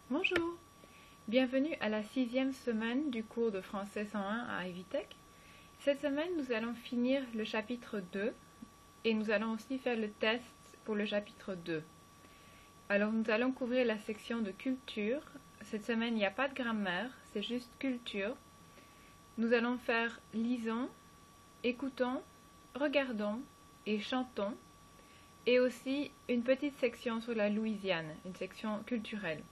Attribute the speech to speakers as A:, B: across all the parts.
A: Bonjour, bienvenue à la 6e semaine du cours de français 101 à Ivy Tech. Cette semaine, nous allons finir le chapitre 2 et nous allons aussi faire le test pour le chapitre 2. Alors, nous allons couvrir la section de culture. Cette semaine, il n'y a pas de grammaire, c'est juste culture. Nous allons faire lisons, écoutons, regardons et chantons, et aussi une petite section sur la Louisiane, une section culturelle.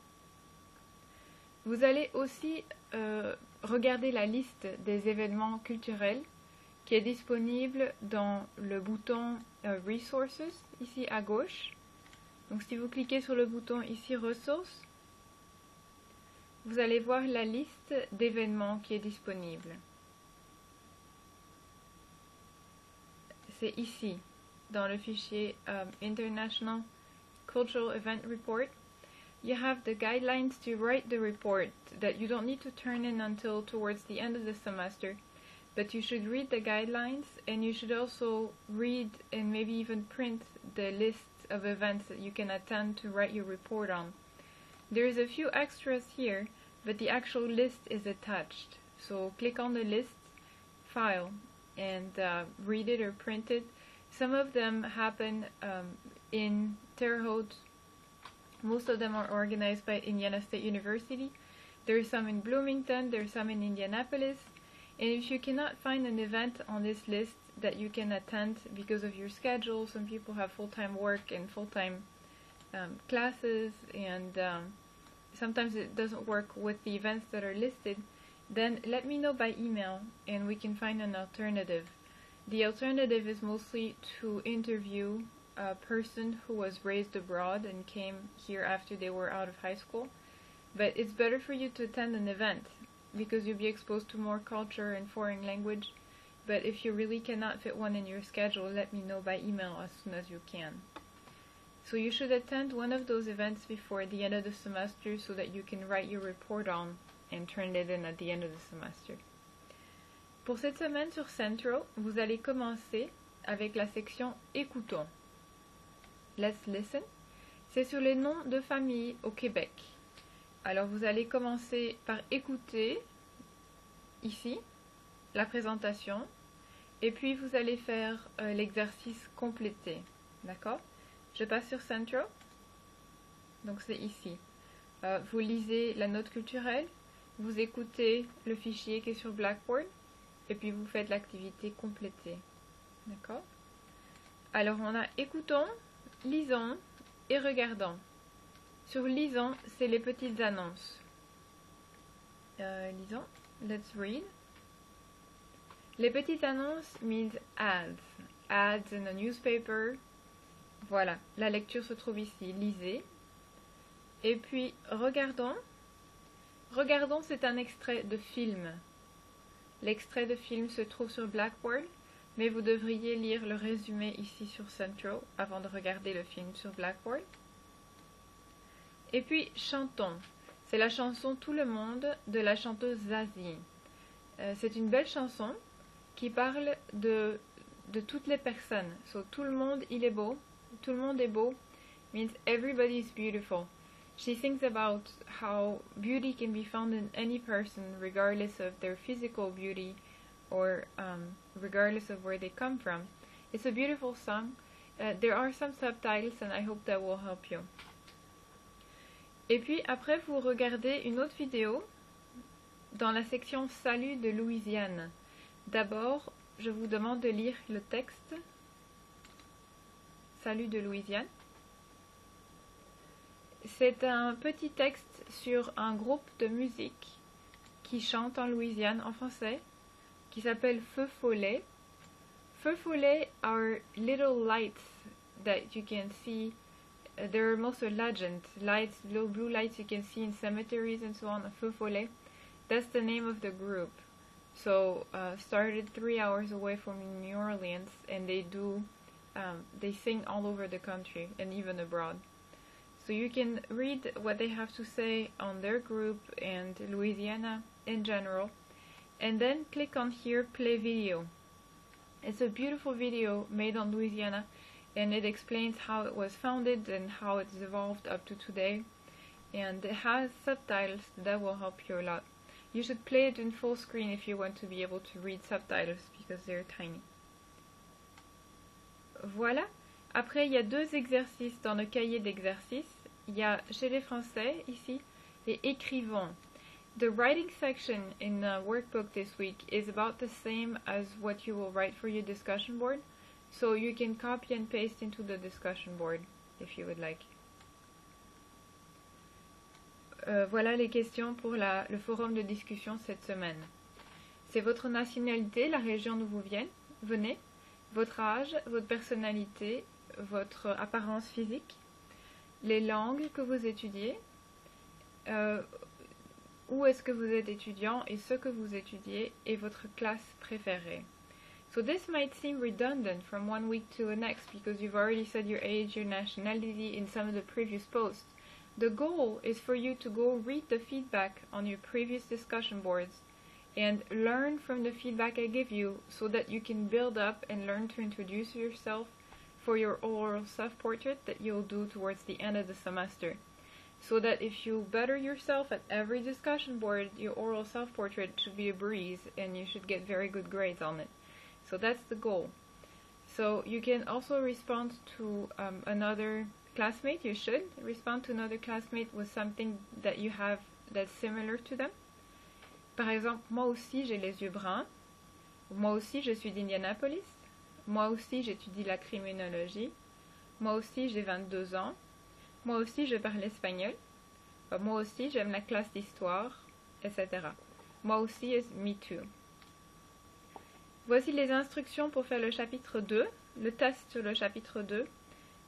A: Vous allez aussi regarder la liste des événements culturels qui est disponible dans le bouton Resources, ici à gauche. Donc si vous cliquez sur le bouton ici Ressources, vous allez voir la liste d'événements qui est disponible. C'est ici, dans le fichier International Cultural Event Report. You have the guidelines to write the report that you don't need to turn in until towards the end of the semester, but you should read the guidelines and you should also read and maybe even print the list of events that you can attend to write your report on. There's a few extras here, but the actual list is attached. So click on the list, file, and read it or print it. Some of them happen in Terre Haute. Most of them are organized by Indiana State University. There are some in Bloomington, there are some in Indianapolis. And if you cannot find an event on this list that you can attend because of your schedule, some people have full-time work and full-time classes, and sometimes it doesn't work with the events that are listed, then let me know by email and we can find an alternative. The alternative is mostly to interview a person who was raised abroad and came here after they were out of high school. But it's better for you to attend an event because you'll be exposed to more culture and foreign language. But if you really cannot fit one in your schedule, let me know by email as soon as you can. So you should attend one of those events before the end of the semester so that you can write your report on and turn it in at the end of the semester. Pour cette semaine sur Central, vous allez commencer avec la section Écoutons. Let's listen. C'est sur les noms de famille au Québec. Alors vous allez commencer par écouter ici la présentation et puis vous allez faire l'exercice complété. D'accord? Je passe sur Central. Donc c'est ici. Vous lisez la note culturelle, vous écoutez le fichier qui est sur Blackboard et puis vous faites l'activité complétée. D'accord? Alors on a écoutons, lisons et regardons. Sur lisons, c'est les petites annonces. Lisons. Let's read. Les petites annonces means ads. Ads in a newspaper. Voilà, la lecture se trouve ici. Lisez. Et puis, regardons. Regardons, c'est un extrait de film. L'extrait de film se trouve sur Blackboard. Mais vous devriez lire le résumé ici sur Central avant de regarder le film sur Blackboard. Et puis, chantons. C'est la chanson Tout le monde de la chanteuse Zazie. C'est une belle chanson qui parle de toutes les personnes. So, tout le monde, il est beau. Tout le monde est beau means everybody is beautiful. She sings about how beauty can be found in any person regardless of their physical beauty or regardless of where they come from. It's a beautiful song. There are some subtitles and I hope that will help you. Et puis après vous regardez une autre vidéo dans la section Salut de Louisiane. D'abord, je vous demande de lire le texte Salut de Louisiane. C'est un petit texte sur un groupe de musique qui chante en Louisiane en français, qui s'appelle Feu Follet. Feu Follet are little lights that you can see. They're mostly legends, lights, little blue lights you can see in cemeteries and so on. Feu Follet. That's the name of the group. So started 3 hours away from New Orleans, and they sing all over the country and even abroad. So you can read what they have to say on their group and Louisiana in general. And then click on here, play video. It's a beautiful video made on Louisiana, and it explains how it was founded and how it's evolved up to today. and it has subtitles that will help you a lot. You should play it in full screen if you want to be able to read subtitles because they're tiny. Voilà. Après, il y a 2 exercices dans le cahier d'exercices. Il y a chez les Français, ici, les écrivons. The writing section in the workbook this week is about the same as what you will write for your discussion board. So you can copy and paste into the discussion board if you would like. Voilà les questions pour le forum de discussion cette semaine. C'est votre nationalité, la région d'où vous venez, votre âge, votre personnalité, votre apparence physique, les langues que vous étudiez, où est-ce que vous êtes étudiant et ce que vous étudiez et votre classe préférée. So this might seem redundant from one week to the next because you've already said your age, your nationality in some of the previous posts. The goal is for you to go read the feedback on your previous discussion boards and learn from the feedback I give you so that you can build up and learn to introduce yourself for your oral self-portrait that you'll do towards the end of the semester. So that if you better yourself at every discussion board, your oral self-portrait should be a breeze and you should get very good grades on it. So that's the goal. So you can also respond to another classmate. You should respond to another classmate with something that you have that's similar to them. Par exemple, moi aussi j'ai les yeux bruns. Moi aussi je suis d'Indianapolis. Moi aussi j'étudie la criminologie. Moi aussi j'ai 22 ans. Moi aussi je parle espagnol. Moi aussi j'aime la classe d'histoire, etc. Moi aussi is me too. Voici les instructions pour faire le chapitre 2, le test sur le chapitre 2,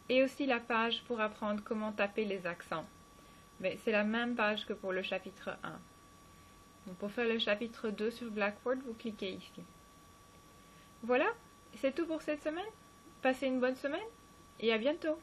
A: et aussi la page pour apprendre comment taper les accents. Mais c'est la même page que pour le chapitre 1. Donc pour faire le chapitre 2 sur Blackboard, vous cliquez ici. Voilà, c'est tout pour cette semaine. Passez une bonne semaine et à bientôt.